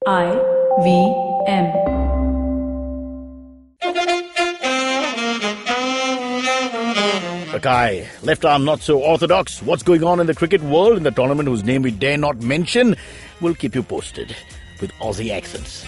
IVM. The guy, left arm not so orthodox. What's going on in the cricket world in the tournament whose name we dare not mention? We'll keep you posted with Aussie accents.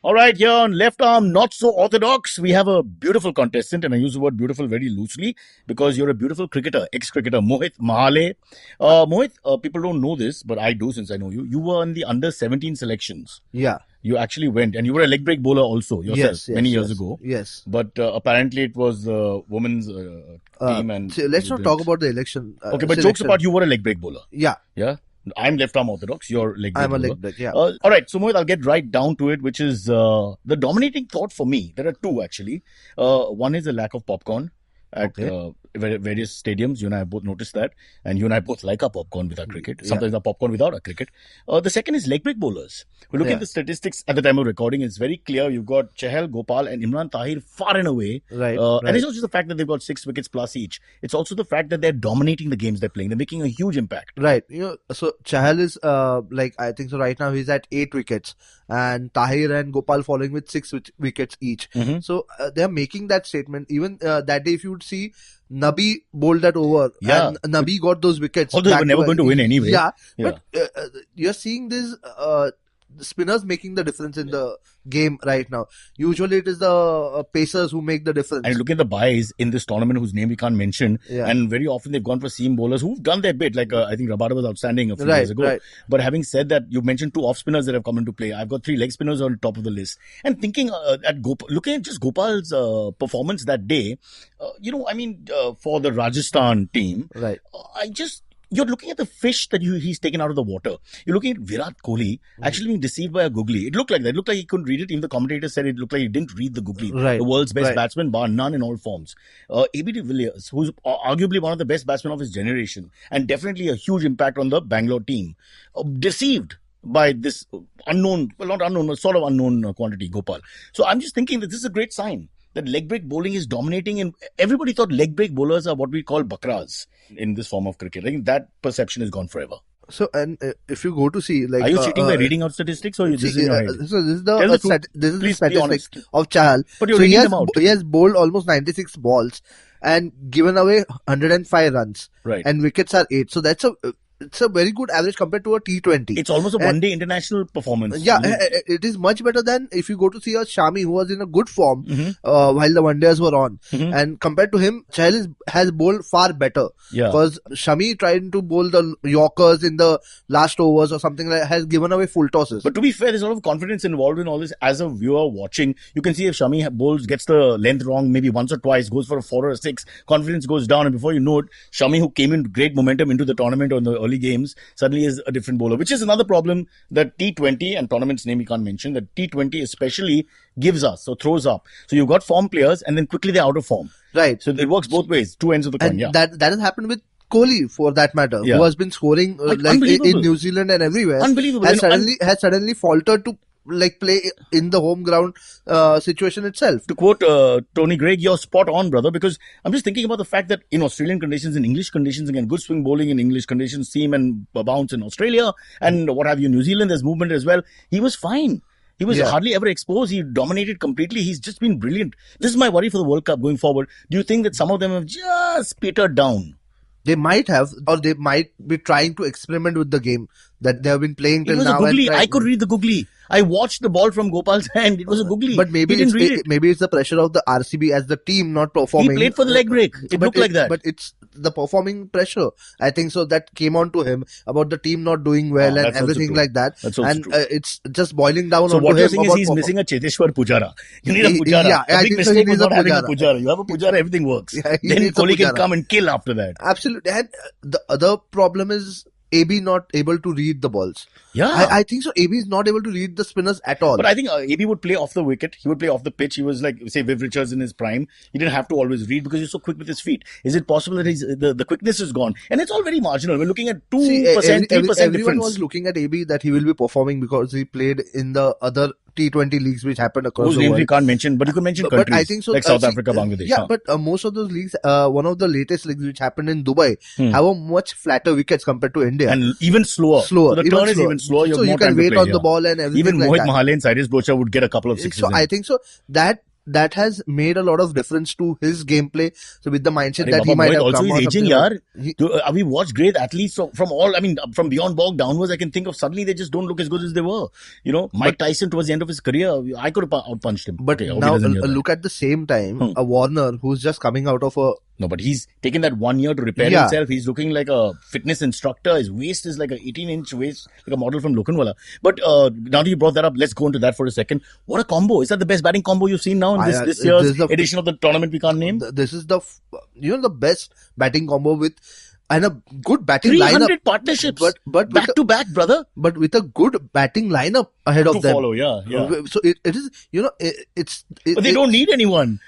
All right, here on left arm not so orthodox, we have a beautiful contestant, and I use the word beautiful very loosely because you're a beautiful cricketer, ex-cricketer, Mohit Mahale. Mohit, people don't know this, but I do since I know you. You were in the under 17 selections. Yeah. You actually went, and you were a leg break bowler also yourself many years ago. Yes. But apparently it was the women's team. And so let's not talk about the election. Okay, but jokes apart, you were a leg break bowler. Yeah. Yeah. I'm left arm orthodox. You're leg break I'm a bowler. leg break, yeah. All right, so Mohit, I'll get right down to it, which is the dominating thought for me. There are two actually. One is the lack of popcorn at various stadiums. You and I both noticed that, and you and I both like our popcorn with our cricket. Sometimes our popcorn without our cricket. The second is leg break bowlers. We look at the statistics at the time of recording. It's very clear. You've got Chahal, Gopal, and Imran Tahir far and away. Right. And it's not just the fact that they've got 6 wickets plus each. It's also the fact that they're dominating the games they're playing. They're making a huge impact. Right. So Chahal is I think so right now he's at 8 wickets, and Tahir and Gopal following with 6 wickets each. Mm-hmm. So they're making that statement. Even that day, if you would see, Nabi bowled that over, and Nabi got those wickets. Although they were never going to win anyway. But you're seeing this spinners making the difference in the game right now. Usually it is the pacers who make the difference. And look at the buys in this tournament whose name we can't mention. And very often they've gone for seam bowlers who've done their bit. Like I think Rabada was outstanding a few years ago. Right. But having said that, you mentioned 2 off spinners that have come into play. I've got 3 leg spinners on top of the list. And thinking looking at just Gopal's performance that day, for the Rajasthan team, right? You're looking at the fish that he's taken out of the water. You're looking at Virat Kohli actually being deceived by a googly. It looked like that. It looked like he couldn't read it. Even the commentator said it looked like he didn't read the googly. Right. The world's best batsman, bar none in all forms. Avid de Villiers, who's arguably one of the best batsmen of his generation and definitely a huge impact on the Bangalore team. Deceived by this unknown quantity, Gopal. So I'm just thinking that this is a great sign that leg break bowling is dominating, and everybody thought leg break bowlers are what we call bakras in this form of cricket. I think that perception is gone forever. So, and if you go to see, like, are you cheating by reading out statistics, or are you just in your head? So this is the statistics of Chahal. But you're reading them out. He has bowled almost 96 balls and given away 105 runs. Right. And wickets are 8. So it's a very good average compared to a T20. It's almost a one-day international performance. Yeah, it is much better than if you go to see a Shami who was in a good form while the one-days were on. And compared to him, Chahal has bowled far better. Because Shami trying to bowl the Yorkers in the last overs or something like that has given away full tosses. But to be fair, there's a lot of confidence involved in all this. As a viewer watching, you can see if Shami bowls, gets the length wrong maybe once or twice, goes for a 4 or a 6, confidence goes down, and before you know it, Shami, who came in great momentum into the tournament on the early games, suddenly is a different bowler, which is another problem that T20 and tournament's name we can't mention, that T20 especially gives us or throws up. So you've got form players and then quickly they're out of form. Right. So it works both ways, 2 ends of the coin. And that has happened with Kohli, for that matter, who has been scoring like in New Zealand and everywhere. Unbelievable. Has suddenly faltered to play in the home ground situation itself. To quote Tony Greig, you're spot on, brother, because I'm just thinking about the fact that in Australian conditions, in English conditions, again, good swing bowling in English conditions, seam and bounce in Australia, and what have you, New Zealand, there's movement as well. He was fine. He was hardly ever exposed. He dominated completely. He's just been brilliant. This is my worry for the World Cup going forward. Do you think that some of them have just petered down? They might have, or they might be trying to experiment with the game that they have been playing till now. I could read the googly. I watched the ball from Gopal's hand. It was a googly. But maybe it's the pressure of the RCB as the team not performing. He played for the leg break. It looked like that. But it's the performing pressure. I think so that came on to him about the team not doing well and everything like that. And it's just boiling down so onto him. So what you're saying is he's missing a Cheteshwar Pujara. You need a Pujara. Yeah, a big mistake was not having a Pujara. You have a Pujara, everything works. Then Kohli can come and kill after that. Absolutely. And the other problem is AB not able to read the balls. Yeah. I think so. AB is not able to read the spinners at all. But I think AB would play off the wicket. He would play off the pitch. He was like, say, Viv Richards in his prime. He didn't have to always read because he's so quick with his feet. Is it possible that the quickness is gone? And it's all very marginal. We're looking at 2%, 3% difference. Everyone was looking at AB that he will be performing because he played in the other T20 leagues which happened across Whose the names world. we can't mention, but you can mention countries But I think so. like South Africa, Bangladesh. Yeah, but most of those leagues, one of the latest leagues which happened in Dubai, have a much flatter wickets compared to India. And even slower. So the turn is even slower. So you can wait on the ball and everything. Even like Mohit Mahale and Cyrus Says would get a couple of sixes. So I think so that has made a lot of difference to his gameplay. So with the mindset that he might have also come he's out aging, yaar. We watched great athletes from all. I mean, from beyond ball downwards. I can think of suddenly they just don't look as good as they were. You know, Mike Tyson towards the end of his career, I could have outpunched him. But now look at the same time, a Warner who's just coming out of a. No, but he's taken that 1 year to repair himself. He's looking like a fitness instructor. His waist is like a 18-inch waist, like a model from Lokanwala. But now that you brought that up, let's go into that for a second. What a combo. Is that the best batting combo you've seen now in this year's edition of the tournament we can't name? This is the best batting combo with and a good batting 300 lineup. Partnerships. But back to back, brother. But with a good batting lineup ahead of them. Follow, yeah. So it is, but they don't need anyone.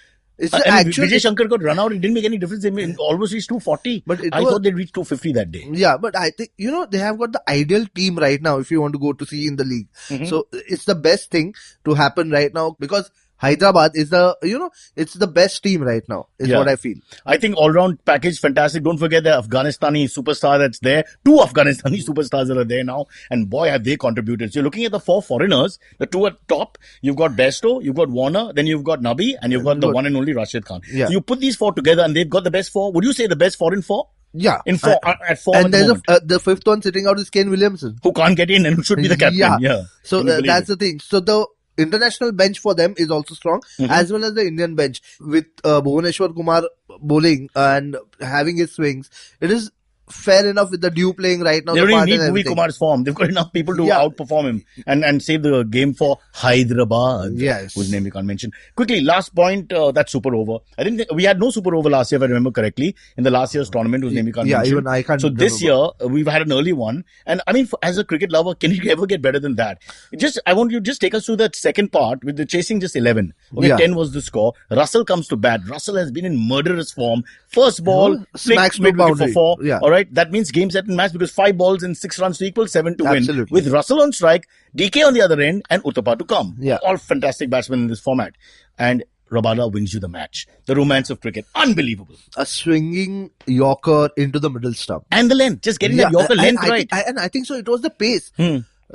It's Vijay Shankar got run out. It didn't make any difference. They almost reached 240. But I thought they'd reach 250 that day. Yeah, but I think, they have got the ideal team right now if you want to go to see in the league. So it's the best thing to happen right now because Hyderabad is it's the best team right now, is what I feel. I think all-round package, fantastic. Don't forget the Afghanistani superstar that's there. 2 Afghanistani superstars that are there now. And boy, have they contributed. So you're looking at the 4 foreigners, the 2 at top. You've got Bairstow, you've got Warner, then you've got Nabi, and you've got the one and only Rashid Khan. Yeah. So you put these 4 together and they've got the best 4. Would you say the best foreign 4? Yeah. In 4, at 4 and there's the 5th one sitting out is Kane Williamson. Who can't get in and who should be the captain. Yeah. So that's the thing. So the international bench for them is also strong, as well as the Indian bench with Bhuvaneshwar Kumar bowling and having his swings. It is fair enough with the Dew playing right now. They don't even need Bhuvi Kumar's form. They've got enough people to outperform him and save the game for Hyderabad. Yes. Whose name we can't mention. Quickly, last point, that super over. I didn't think, we had no super over last year, if I remember correctly, in the last year's tournament, whose name we can't mention. Yeah, even I can't. So this year, we've had an early one. And I mean, as a cricket lover, can you ever get better than that? I want you to just take us through that second part with the chasing just 11. Okay, 10 was the score. Russell comes to bat. Russell has been in murderous form. First ball, smacks mid for 4. Yeah. All right. That means game, set and match because 5 balls and 6 runs to equal 7 to Absolutely. win. With Russell on strike, DK on the other end, and Uthappa to come. Yeah. All fantastic batsmen in this format. And Rabada wins you the match. The romance of cricket. Unbelievable. A swinging Yorker into the middle stump. And the length. Just getting that Yorker length right. I think so. It was the pace.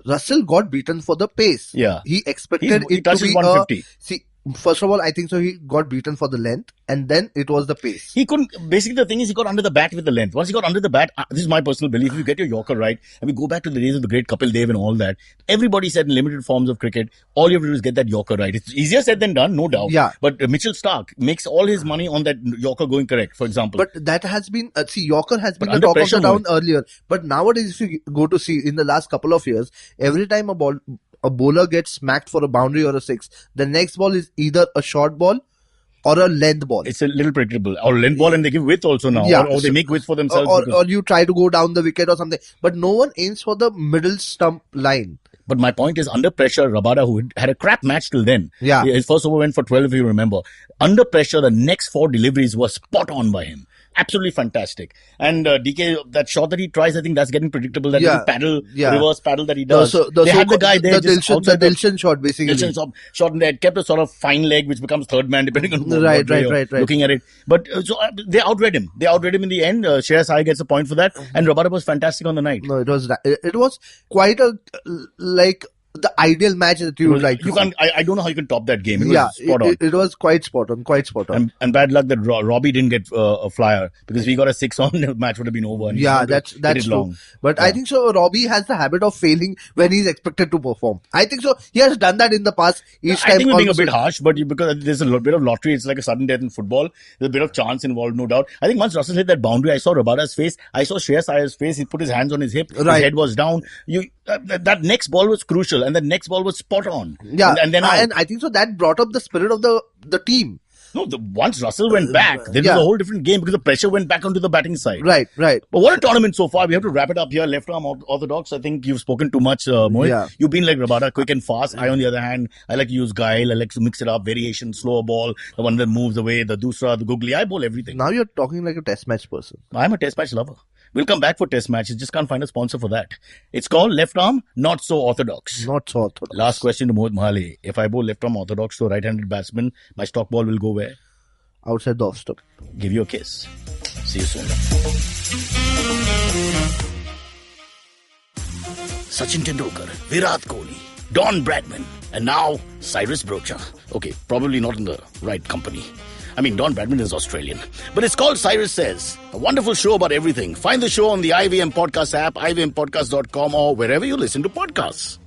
Russell got beaten for the pace. Yeah. He expected it to be 150. First of all, I think so he got beaten for the length and then it was the pace. He couldn't, basically the thing is he got under the bat with the length. Once he got under the bat, this is my personal belief, if you get your Yorker right, and we go back to the days of the great Kapil Dev and all that, everybody said in limited forms of cricket, all you have to do is get that Yorker right. It's easier said than done, no doubt. Yeah. But Mitchell Starc makes all his money on that Yorker going correct, for example. But that has been, Yorker has been the talk of the town earlier. But nowadays, if you go to see in the last couple of years, every time a bowler gets smacked for a boundary or a 6, the next ball is either a short ball or a length ball. It's a little predictable. Or length ball and they give width also now. Yeah. Or they make width for themselves. Or you try to go down the wicket or something. But no one aims for the middle stump line. But my point is, under pressure, Rabada, who had a crap match till then, yeah, his first over went for 12, if you remember. Under pressure, the next 4 deliveries were spot on by him. Absolutely fantastic. And DK, that shot that he tries, I think that's getting predictable. That little paddle, reverse paddle that he does. They had the guy there. The Dilshan shot, basically. Dilshan shot, and they had kept a sort of fine leg, which becomes third man, depending on right. looking at it. But they outread him. They outread him in the end. Shreyas Iyer gets a point for that. And Rabada was fantastic on the night. No, it was quite the ideal match that you would like to see. I don't know how you can top that game. It was spot on. It was quite spot on. And bad luck that Robbie didn't get a flyer because if he got a 6 on, the match would have been over. And that's true. Long. But I think so. Robbie has the habit of failing when he's expected to perform. I think so. He has done that in the past. I think we're being a bit harsh, but because there's a bit of lottery, it's like a sudden death in football. There's a bit of chance involved, no doubt. I think once Russell hit that boundary, I saw Rabada's face. I saw Shreyas Iyer's face. He put his hands on his hip. His head was down. That next ball was crucial, and the next ball was spot on. Yeah, and I think so that brought up the spirit of the team. No, once Russell went back, there was a whole different game because the pressure went back onto the batting side. Right. But what a tournament so far. We have to wrap it up here. Left arm orthodox. I think you've spoken too much, Mohit. Yeah. You've been like Rabada, quick and fast. I, on the other hand, I like to use guile. I like to mix it up. Variation, slower ball, the one that moves away, the dusra, the googly. I bowl everything. Now you're talking like a test match person. I'm a test match lover. We'll come back for test matches. Just can't find a sponsor for that. It's called Left Arm Not So Orthodox. Not so orthodox. Last question to Mohit Mahale. If I bowl left arm orthodox to a right-handed batsman, my stock ball will go where? Outside the off stump. Give you a kiss. See you soon. Sachin Tendulkar, Virat Kohli, Don Bradman, and now Cyrus Brocha. Okay, probably not in the right company. I mean, Don Bradman is Australian. But it's called Cyrus Says, a wonderful show about everything. Find the show on the IVM Podcast app, ivmpodcast.com, or wherever you listen to podcasts.